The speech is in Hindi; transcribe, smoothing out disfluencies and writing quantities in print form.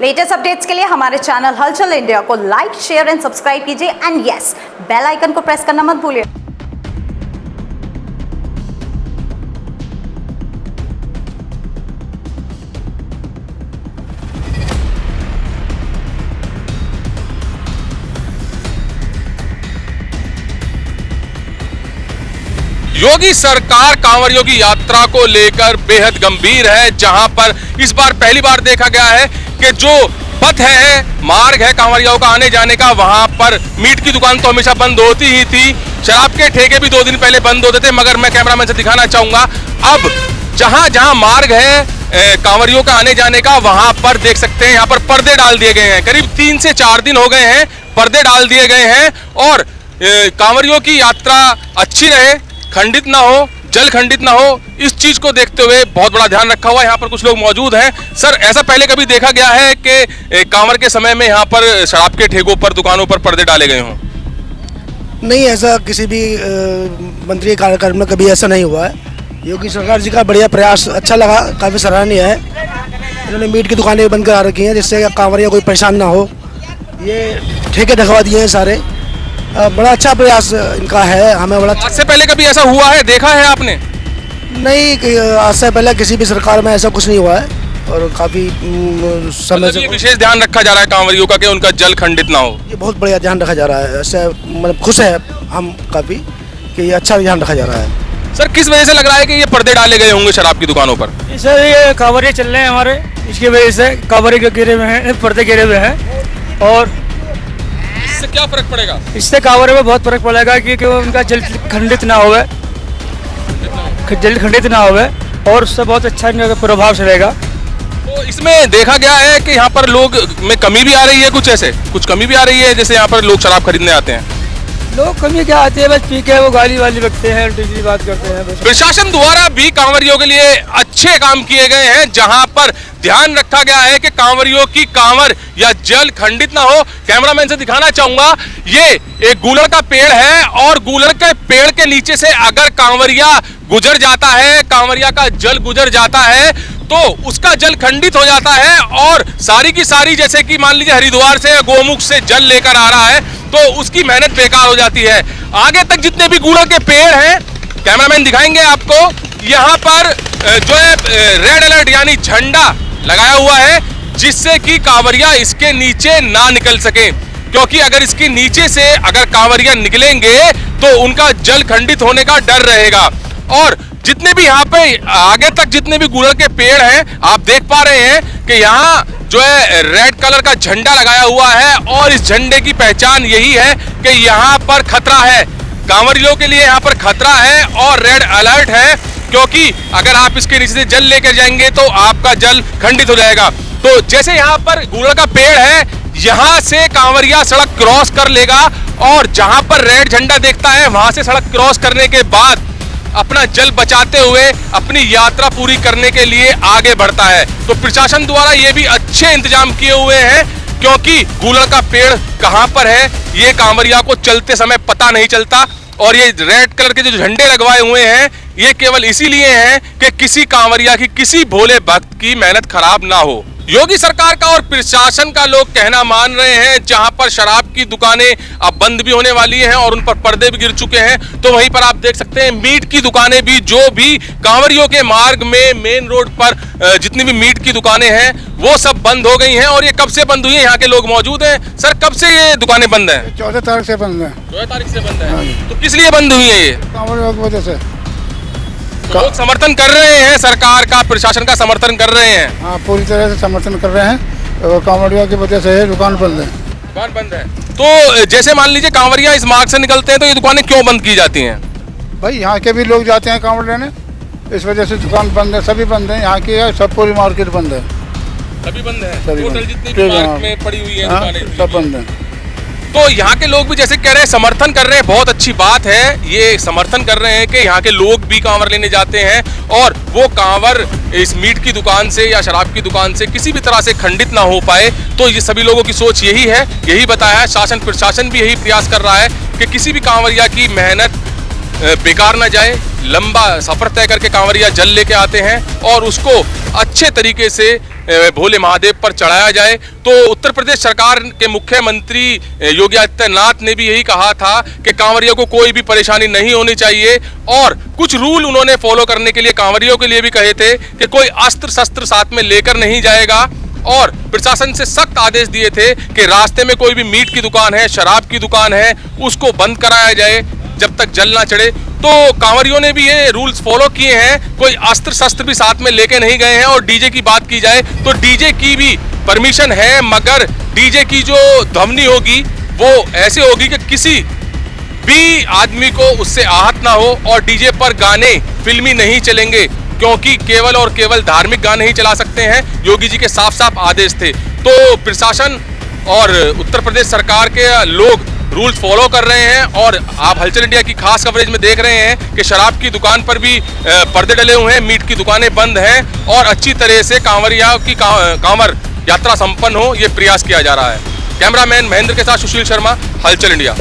लेटेस्ट अपडेट्स के लिए हमारे चैनल हलचल इंडिया को लाइक, शेयर एंड सब्सक्राइब कीजिए एंड यस, बेल आइकन को प्रेस करना मत भूलिए। योगी सरकार कांवरियों की यात्रा को लेकर बेहद गंभीर है, जहां पर इस बार पहली बार देखा गया है कि जो पथ है, मार्ग है कांवरियों का आने जाने का, वहां पर मीट की दुकान तो हमेशा बंद होती ही थी, शराब के ठेके भी 2 दिन पहले बंद होते थे। मगर मैं कैमरामैन से दिखाना चाहूंगा, अब जहां जहां मार्ग है कांवरियों का आने जाने का, वहां पर देख सकते हैं यहाँ पर पर्दे डाल दिए गए हैं। करीब 3 से 4 दिन हो गए हैं, पर्दे डाल दिए गए हैं और कांवरियों की यात्रा अच्छी रहे, खंडित ना हो, जल खंडित ना हो, इस चीज को देखते हुए बहुत बड़ा ध्यान रखा हुआ है। यहाँ पर कुछ लोग मौजूद हैं। सर, ऐसा पहले कभी देखा गया है कि कांवर के समय में यहाँ पर शराब के ठेकों पर, दुकानों पर पर्दे डाले गए हों? नहीं, ऐसा किसी भी मंत्री कार्यक्रम में कभी ऐसा नहीं हुआ है। योगी सरकार जी का बढ़िया प्रयास अच्छा लगा, काफ़ी सराहनीय है। इन्होंने मीट की दुकानें बंद करा रखी हैं जिससे कांवरिया कोई परेशान ना हो। ये ठेके ढकवा दिए हैं सारे, बड़ा अच्छा प्रयास इनका है। हमें बड़ा आज से पहले कभी ऐसा हुआ है, देखा है आपने? नहीं, आज से पहले किसी भी सरकार में ऐसा कुछ नहीं हुआ है और काफ़ी समय से विशेष ध्यान रखा जा रहा है कांवरियों का कि उनका जल खंडित ना हो। ये बहुत बढ़िया ध्यान रखा जा रहा है। ऐसे मतलब खुश है हम काफ़ी कि ये अच्छा ध्यान रखा जा रहा है। सर, किस वजह से लग रहा है कि ये पर्दे डाले गए होंगे शराब की दुकानों पर? सर, ये कांवरिया चल रहे हैं हमारे, इसकी वजह से कांवरिया गिरे हुए हैं, पर्दे गिरे हुए हैं। और इससे क्या फर्क पड़ेगा? इससे कांवरिया में बहुत फर्क पड़ेगा क्योंकि उनका जल खंडित ना होवे, जल खंडित ना होवे और उससे बहुत अच्छा प्रभाव चलेगा। तो इसमें देखा गया है कि यहाँ पर लोग में कमी भी आ रही है, कुछ कमी भी आ रही है, जैसे यहाँ पर लोग शराब खरीदने आते हैं। लोग कमी क्या आते हैं, बस पी के वो गाली वाली रखते हैं, उल्टी बात करते हैं बस। प्रशासन द्वारा भी कांवरियों के लिए अच्छे काम किए गए हैं, जहां पर ध्यान रखा गया है कि कांवरियों की कांवर या जल खंडित ना हो। कैमरामैन से दिखाना चाहूंगा, ये एक गूलर का पेड़ है और गूलर के पेड़ के नीचे से अगर कांवरिया गुजर जाता है, कांवरिया का जल गुजर जाता है तो उसका जल खंडित हो जाता है और सारी की सारी, जैसे कि मान लीजिए हरिद्वार से, गोमुख से जल लेकर आ रहा है तो उसकी मेहनत बेकार हो जाती है। आगे तक जितने भी गूलर के पेड़ हैं, कैमरामैन दिखाएंगे आपको, यहाँ पर जो है रेड अलर्ट यानी झंडा लगाया हुआ है, जिससे कि कांवरिया इसके नीचे ना निकल सके, क्योंकि अगर इसके नीचे से अगर कांवरिया निकलेंगे तो उनका जल खंडित होने का डर रहेगा। और जितने भी यहाँ पे आगे तक जितने भी गूलर के पेड़ हैं, आप देख पा रहे हैं कि यहाँ जो है रेड कलर का झंडा लगाया हुआ है और इस झंडे की पहचान यही है कि यहाँ पर खतरा है, कांवरियों के लिए यहाँ पर खतरा है और रेड अलर्ट है, क्योंकि अगर आप इसके नीचे से जल लेकर जाएंगे तो आपका जल खंडित हो जाएगा। तो जैसे यहाँ पर गूलर का पेड़ है, यहाँ से कांवरिया सड़क क्रॉस कर लेगा और जहां पर रेड झंडा देखता है वहां से सड़क क्रॉस करने के बाद अपना जल बचाते हुए अपनी यात्रा पूरी करने के लिए आगे बढ़ता है। तो प्रशासन द्वारा ये भी अच्छे इंतजाम किए हुए हैं, क्योंकि गूलर का पेड़ कहां पर है ये कांवरिया को चलते समय पता नहीं चलता। और ये रेड कलर के जो झंडे लगवाए हुए हैं, ये केवल इसीलिए हैं कि किसी कांवरिया की, किसी भोले भक्त की मेहनत खराब ना हो। योगी सरकार का और प्रशासन का लोग कहना मान रहे हैं, जहां पर शराब की दुकानें अब बंद भी होने वाली हैं और उन पर पर्दे भी गिर चुके हैं, तो वहीं पर आप देख सकते हैं मीट की दुकानें भी, जो भी कांवरियों के मार्ग में मेन रोड पर जितनी भी मीट की दुकानें हैं वो सब बंद हो गई हैं। और ये कब से बंद हुई है, यहाँ के लोग मौजूद हैं। सर, कब से ये दुकानें बंद हैं? 14 तारीख से बंद है। 14 तारीख से बंद है। तो किस लिए बंद हुई है ये? कांवरियों की वजह से। लोग समर्थन कर रहे हैं, सरकार का, प्रशासन का समर्थन कर रहे हैं। हाँ, पूरी तरह से समर्थन कर रहे हैं और कांवरियों की वजह से दुकान बंद है। दुकान बंद है। तो जैसे मान लीजिए कांवरिया इस मार्ग से निकलते हैं तो ये दुकानें क्यों बंद की जाती हैं? भाई, यहाँ के भी लोग जाते हैं कांवड़ लेने, इस वजह से दुकान बंद है। सभी बंद है, यहाँ की है, सब पूरी मार्केट बंद है। सभी बंद है, सभी टोटल बंद। जितनी भी मार्केट में पड़ी हुई है दुकानें सब बंद है। तो यहाँ के लोग भी जैसे कह रहे हैं, समर्थन कर रहे हैं, बहुत अच्छी बात है। ये समर्थन कर रहे हैं कि यहाँ के लोग भी कांवर लेने जाते हैं और वो कांवर इस मीट की दुकान से या शराब की दुकान से किसी भी तरह से खंडित ना हो पाए। तो ये सभी लोगों की सोच यही है, यही बताया है। शासन प्रशासन भी यही प्रयास कर रहा है कि किसी भी कांवरिया की मेहनत बेकार ना जाए। लंबा सफर तय करके कांवरिया जल लेके आते हैं और उसको अच्छे तरीके से भोले महादेव पर चढ़ाया जाए। तो उत्तर प्रदेश सरकार के मुख्यमंत्री योगी आदित्यनाथ ने भी यही कहा था कि कांवरियों को कोई भी परेशानी नहीं होनी चाहिए और कुछ रूल उन्होंने फॉलो करने के लिए कांवरियों के लिए भी कहे थे कि कोई अस्त्र शस्त्र साथ में लेकर नहीं जाएगा और प्रशासन से सख्त आदेश दिए थे कि रास्ते में कोई भी मीट की दुकान है, शराब की दुकान है, उसको बंद कराया जाए जब तक जल ना चढ़े। तो कांवरियों ने भी ये रूल्स फॉलो किए हैं, कोई अस्त्र शस्त्र भी साथ में लेके नहीं गए हैं। और डीजे की बात की जाए तो डीजे की भी परमिशन है, मगर डीजे की जो ध्वनि होगी वो ऐसे होगी कि किसी भी आदमी को उससे आहत ना हो और डीजे पर गाने फिल्मी नहीं चलेंगे, क्योंकि केवल और केवल धार्मिक गाने ही चला सकते हैं। योगी जी के साफ साफ आदेश थे। तो प्रशासन और उत्तर प्रदेश सरकार के लोग रूल्स फॉलो कर रहे हैं और आप हलचल इंडिया की खास कवरेज में देख रहे हैं कि शराब की दुकान पर भी पर्दे डले हुए हैं, मीट की दुकानें बंद हैं और अच्छी तरह से कांवरिया की कांवर यात्रा संपन्न हो, ये प्रयास किया जा रहा है। कैमरामैन महेंद्र के साथ सुशील शर्मा, हलचल इंडिया।